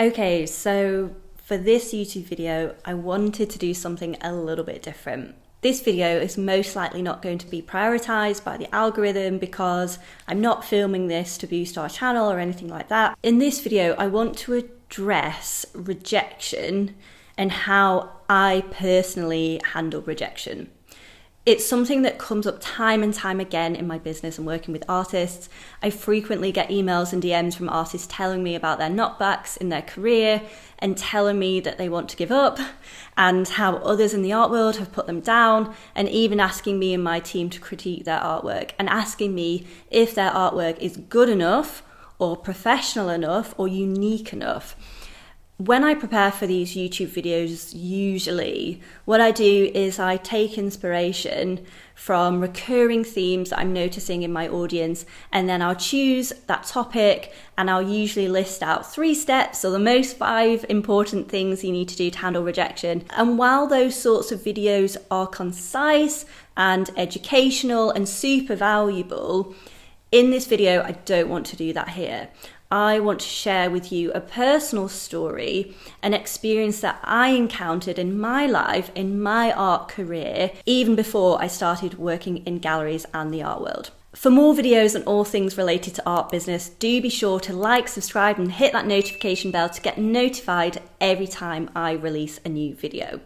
Okay, so for this YouTube video, I wanted to do something a little bit different. This video is most likely not going to be prioritized by the algorithm because I'm not filming this to boost our channel or anything like that. In this video, I want to address rejection and how I personally handle rejection. It's something that comes up time and time again in my business and working with artists. I frequently get emails and DMs from artists telling me about their knockbacks in their career and telling me that they want to give up and how others in the art world have put them down, and even asking me and my team to critique their artwork and asking me if their artwork is good enough or professional enough or unique enough. When I prepare for these YouTube videos, usually what I do is I take inspiration from recurring themes that I'm noticing in my audience, and then I'll choose that topic and I'll usually list out 3 steps or the most 5 important things you need to do to handle rejection. And while those sorts of videos are concise and educational and super valuable, in this video I don't want to do that here. I want to share with you a personal story, an experience that I encountered in my life, in my art career, even before I started working in galleries and the art world. For more videos on all things related to art business, do be sure to like, subscribe and hit that notification bell to get notified every time I release a new video.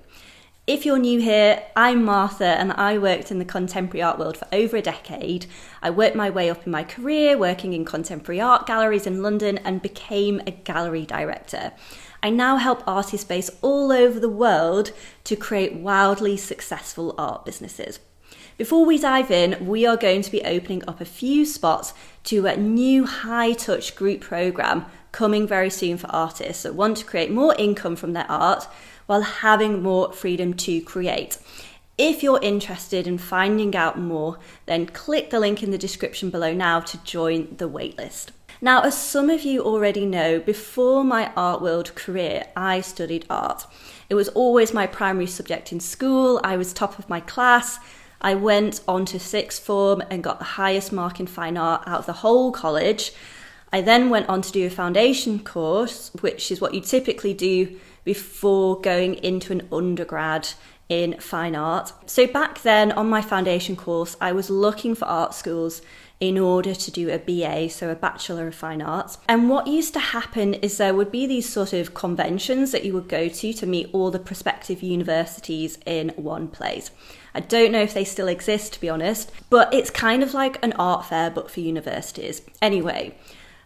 If you're new here, I'm Martha and I worked in the contemporary art world for over a decade. I worked my way up in my career working in contemporary art galleries in London and became a gallery director. I now help artists based all over the world to create wildly successful art businesses. Before we dive in, we are going to be opening up a few spots to a new high-touch group program coming very soon for artists that want to create more income from their art while having more freedom to create. If you're interested in finding out more, then click the link in the description below now to join the waitlist. Now, as some of you already know, before my art world career, I studied art. It was always my primary subject in school. I was top of my class. I went on to 6th form and got the highest mark in fine art out of the whole college. I then went on to do a foundation course, which is what you typically do before going into an undergrad in fine art. So back then on my foundation course, I was looking for art schools in order to do a BA, so a Bachelor of Fine Arts. And what used to happen is there would be these sort of conventions that you would go to meet all the prospective universities in one place. I don't know if they still exist, to be honest, but it's kind of like an art fair, but for universities. Anyway,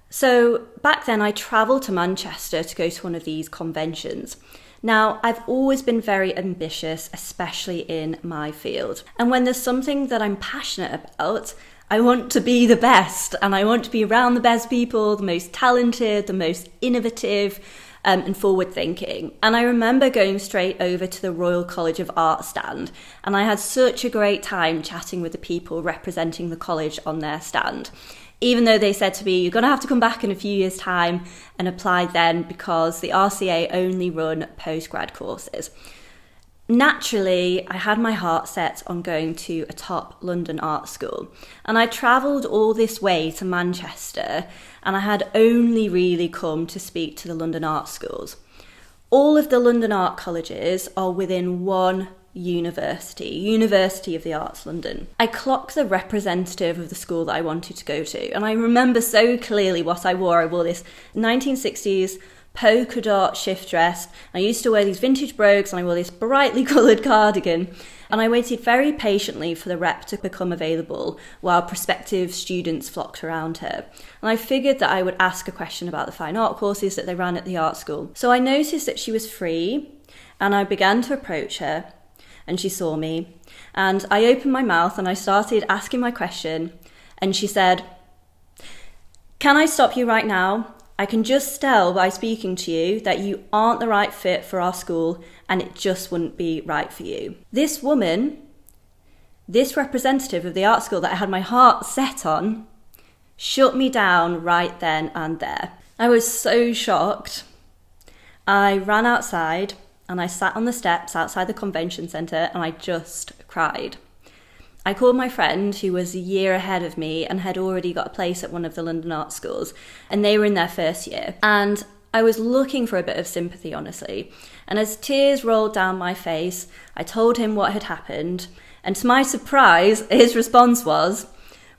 so back then I travelled to Manchester to go to one of these conventions. Now, I've always been very ambitious, especially in my field. And when there's something that I'm passionate about, I want to be the best, and I want to be around the best people, the most talented, the most innovative, and forward thinking. And I remember going straight over to the Royal College of Art stand, and I had such a great time chatting with the people representing the college on their stand. Even though they said to me, you're going to have to come back in a few years' time and apply then because the RCA only run postgrad courses. Naturally, I had my heart set on going to a top London art school, and I travelled all this way to Manchester, and I had only really come to speak to the London art schools. All of the London art colleges are within one University of the Arts London. I clocked the representative of the school that I wanted to go to, and I remember so clearly what I wore. I wore this 1960s polka dot shift dress. I used to wear these vintage brogues and I wore this brightly coloured cardigan, and I waited very patiently for the rep to become available while prospective students flocked around her. And I figured that I would ask a question about the fine art courses that they ran at the art school. So I noticed that she was free and I began to approach her, and she saw me, and I opened my mouth and I started asking my question, and she said, "Can I stop you right now? I can just tell by speaking to you that you aren't the right fit for our school and it just wouldn't be right for you." This woman, this representative of the art school that I had my heart set on, shut me down right then and there. I was so shocked. I ran outside and I sat on the steps outside the convention centre and I just cried. I called my friend who was a year ahead of me and had already got a place at one of the London art schools, and they were in their first year. And I was looking for a bit of sympathy, honestly. And as tears rolled down my face, I told him what had happened. And to my surprise, his response was,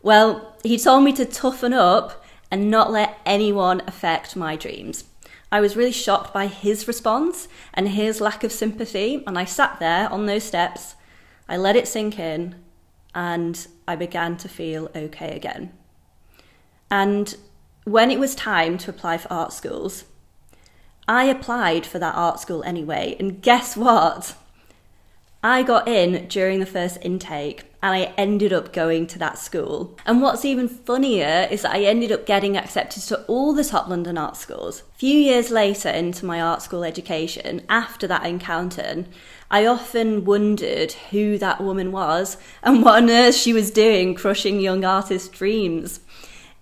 well, he told me to toughen up and not let anyone affect my dreams. I was really shocked by his response and his lack of sympathy. And I sat there on those steps, I let it sink in, and I began to feel okay again. And when it was time to apply for art schools, I applied for that art school anyway, and guess what? I got in during the first intake and I ended up going to that school. And what's even funnier is that I ended up getting accepted to all the top London art schools. A few years later into my art school education, after that encounter, I often wondered who that woman was and what on earth she was doing crushing young artists' dreams.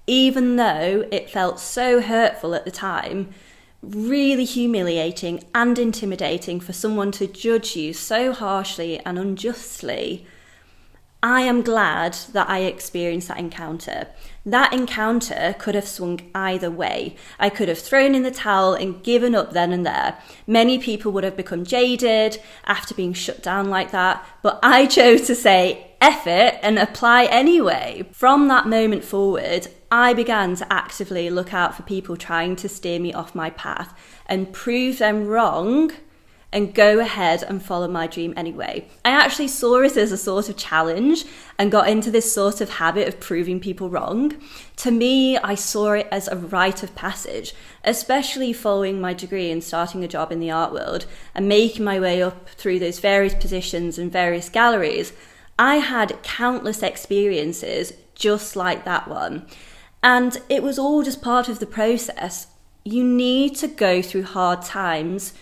Even though it felt so hurtful at the time, really humiliating and intimidating for someone to judge you so harshly and unjustly, I am glad that I experienced that encounter. That encounter could have swung either way. I could have thrown in the towel and given up then and there. Many people would have become jaded after being shut down like that, but I chose to say, F it, and apply anyway. From that moment forward, I began to actively look out for people trying to steer me off my path and prove them wrong and go ahead and follow my dream anyway. I actually saw it as a sort of challenge and got into this sort of habit of proving people wrong. To me, I saw it as a rite of passage, especially following my degree and starting a job in the art world and making my way up through those various positions and various galleries. I had countless experiences just like that one. And it was all just part of the process. You need to go through hard times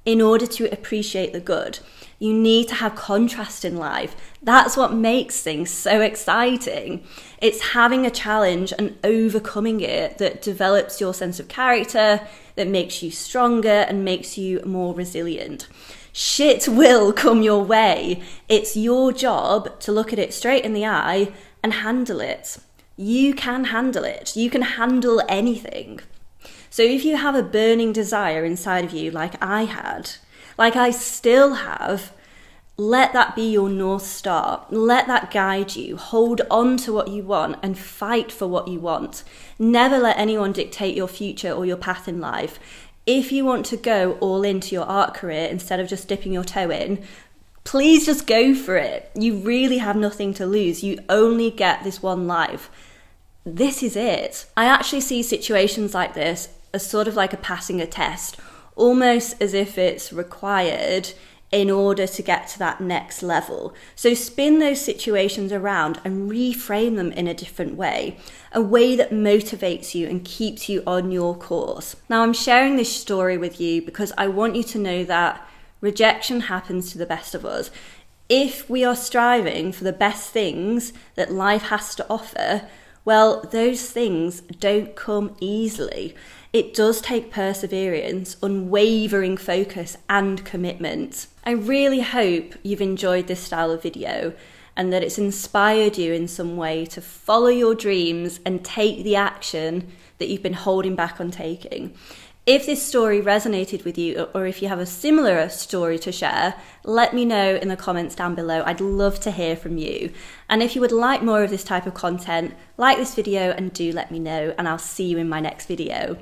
in order to appreciate the good. You need to have contrast in life. That's what makes things so exciting. It's having a challenge and overcoming it that develops your sense of character, that makes you stronger and makes you more resilient. Shit will come your way. It's your job to look at it straight in the eye and handle it. You can handle it. You can handle anything. So if you have a burning desire inside of you like I had, like I still have, let that be your North Star. Let that guide you. Hold on to what you want and fight for what you want. Never let anyone dictate your future or your path in life. If you want to go all into your art career instead of just dipping your toe in, please just go for it. You really have nothing to lose. You only get this one life. This is it. I actually see situations like this as sort of like a passing a test, almost as if it's required in order to get to that next level. So spin those situations around and reframe them in a different way, a way that motivates you and keeps you on your course. Now, I'm sharing this story with you because I want you to know that rejection happens to the best of us. If we are striving for the best things that life has to offer, well, those things don't come easily. It does take perseverance, unwavering focus and commitment. I really hope you've enjoyed this style of video and that it's inspired you in some way to follow your dreams and take the action that you've been holding back on taking. If this story resonated with you, or if you have a similar story to share, let me know in the comments down below. I'd love to hear from you. And if you would like more of this type of content, like this video and do let me know, and I'll see you in my next video.